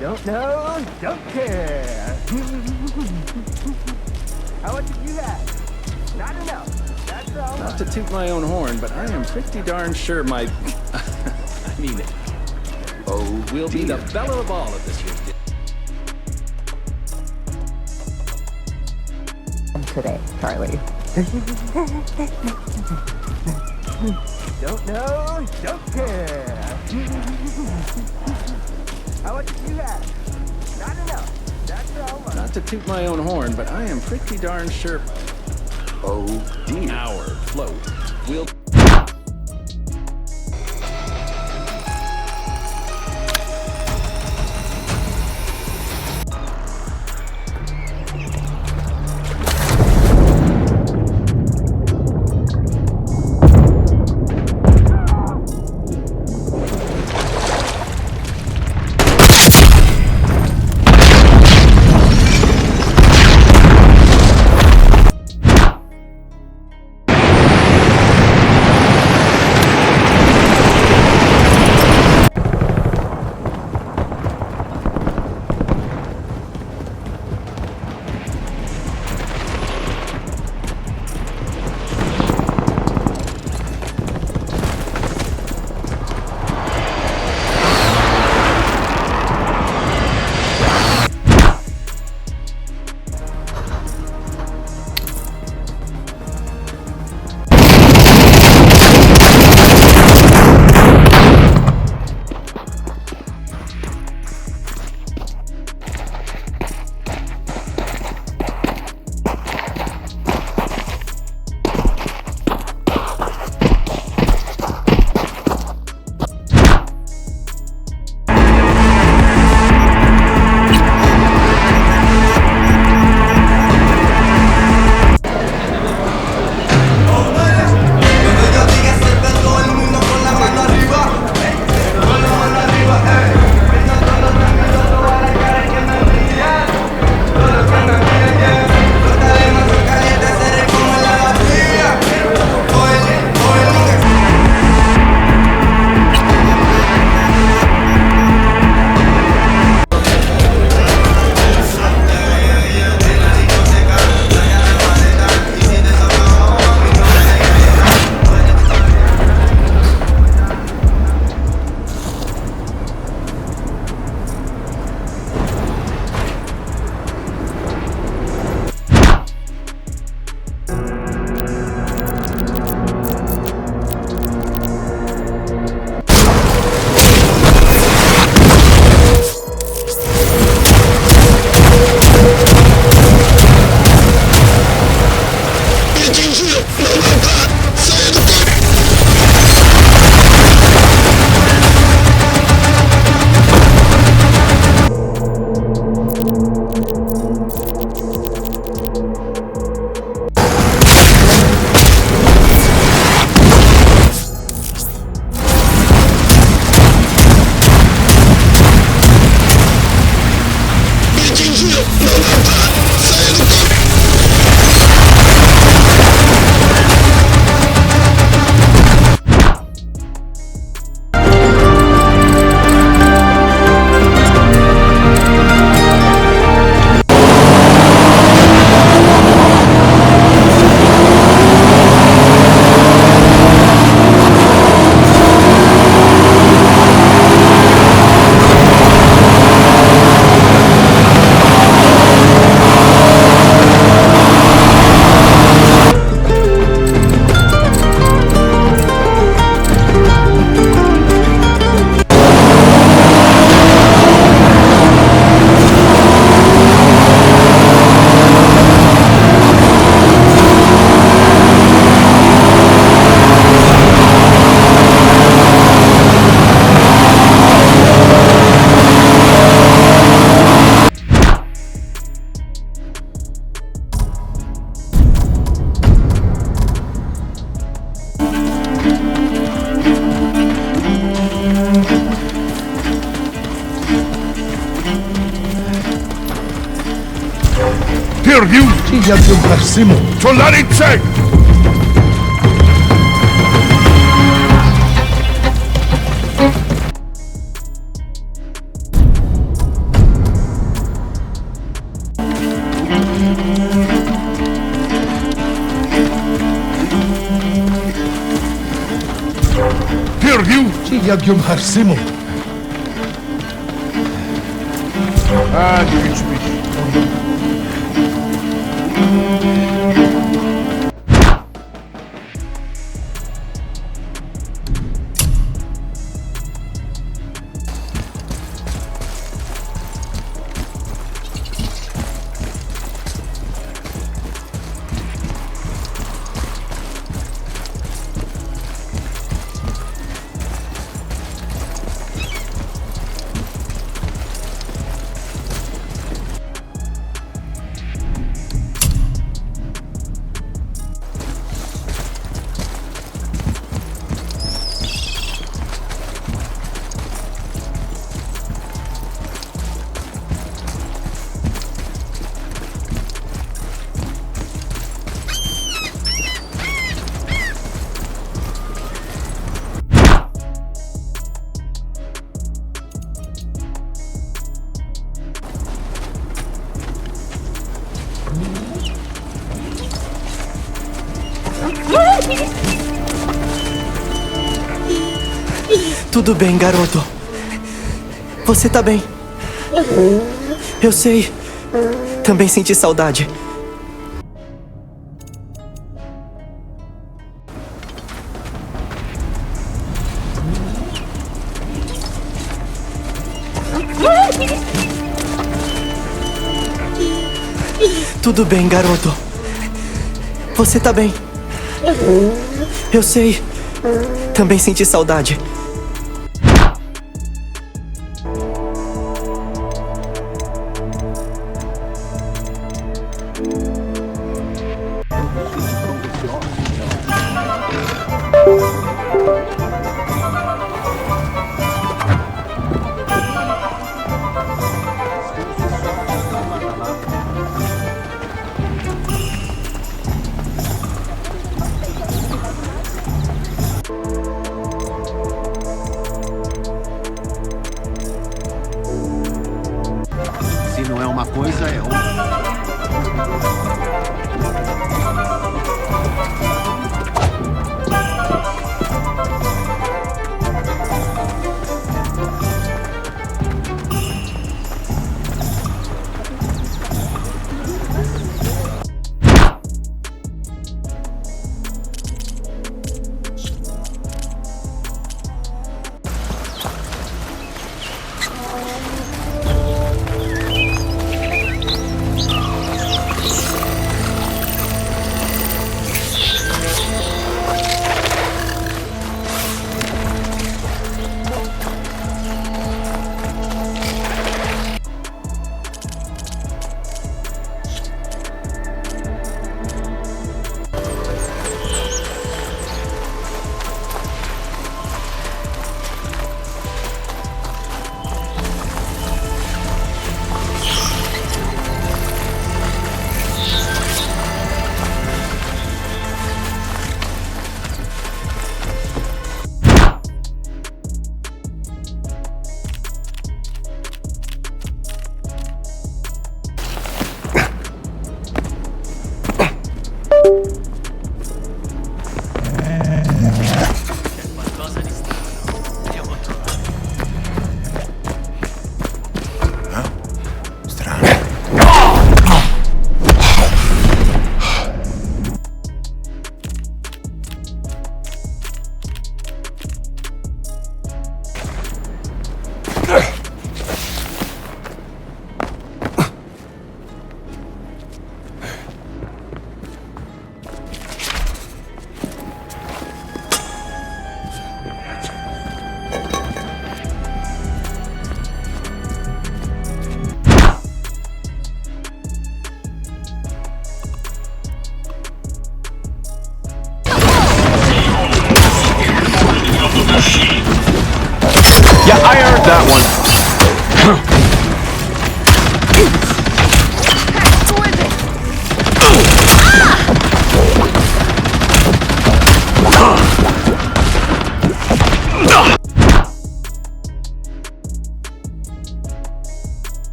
Don't know, don't care. How much did you have? Not enough. That's all. Not to toot my own horn, but I am pretty darn sure my... I mean, will be the belle of all of this year. Today, Charlie. Don't know, don't care. How much did you have? Not enough. That's all. Not to toot my own horn, but I am pretty darn sure... Oh dear. Our float will... Perdiu! Tinha più pra cima! Solarice! 좀 하시모. Ah, geçmiş. Tudo bem, garoto. Você tá bem. Eu sei. Também senti saudade. Tudo bem, garoto. Você tá bem. Eu sei. Também senti saudade. Se não é uma coisa, é outra.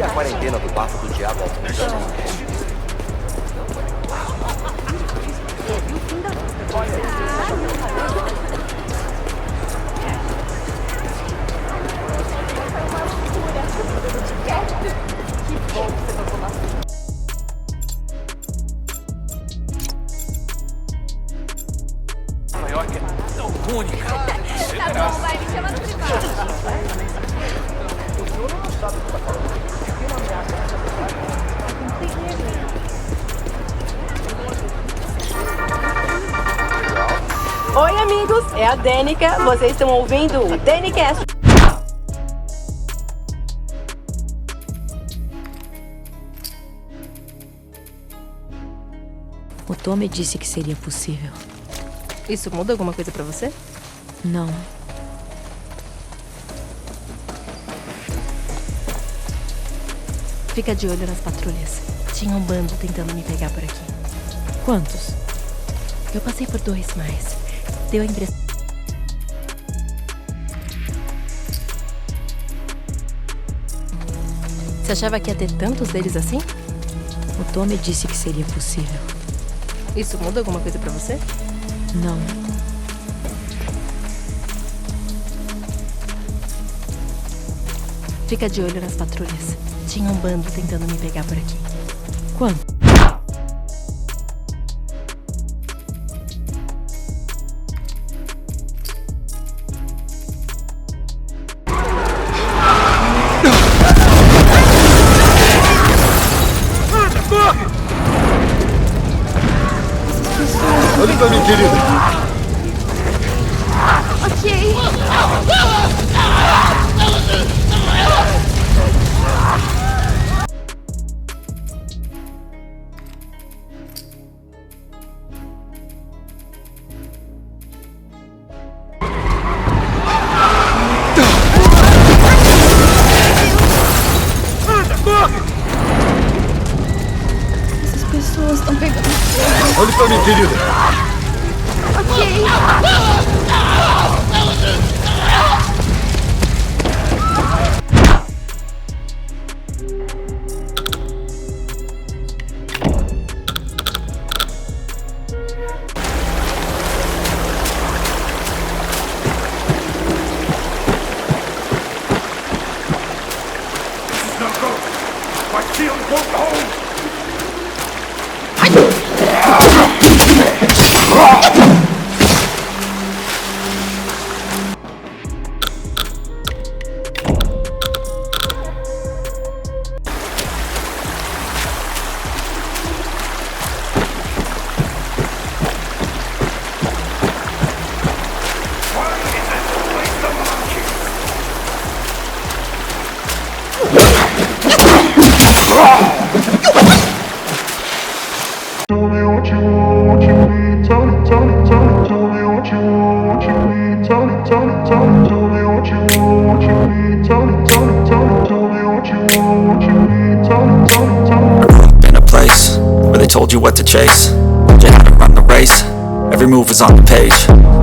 a quarentena do bafo do diabo ao Tá bom, vai, me chama no privado. Oi, amigos, é a Danica. Vocês estão ouvindo o Danicast. O Tommy disse que seria possível. Isso muda alguma coisa pra você? Não. Fica de olho nas patrulhas. Tinha um bando tentando me pegar por aqui. Quantos? Eu passei por 2 mais. Deu a impressão. Você achava que ia ter tantos deles assim? O Tommy disse que seria possível. Isso muda alguma coisa pra você? Não. Fica de olho nas patrulhas. Tinha um bando tentando me pegar por aqui. Quanto? Olha pra mim, querida. Ok. Essas pessoas estão pegando fogo. Olha pra mim, querida. Ok. My shield won't hold. In a place where they told you what to chase, told you how to run the race. Every move was on the page.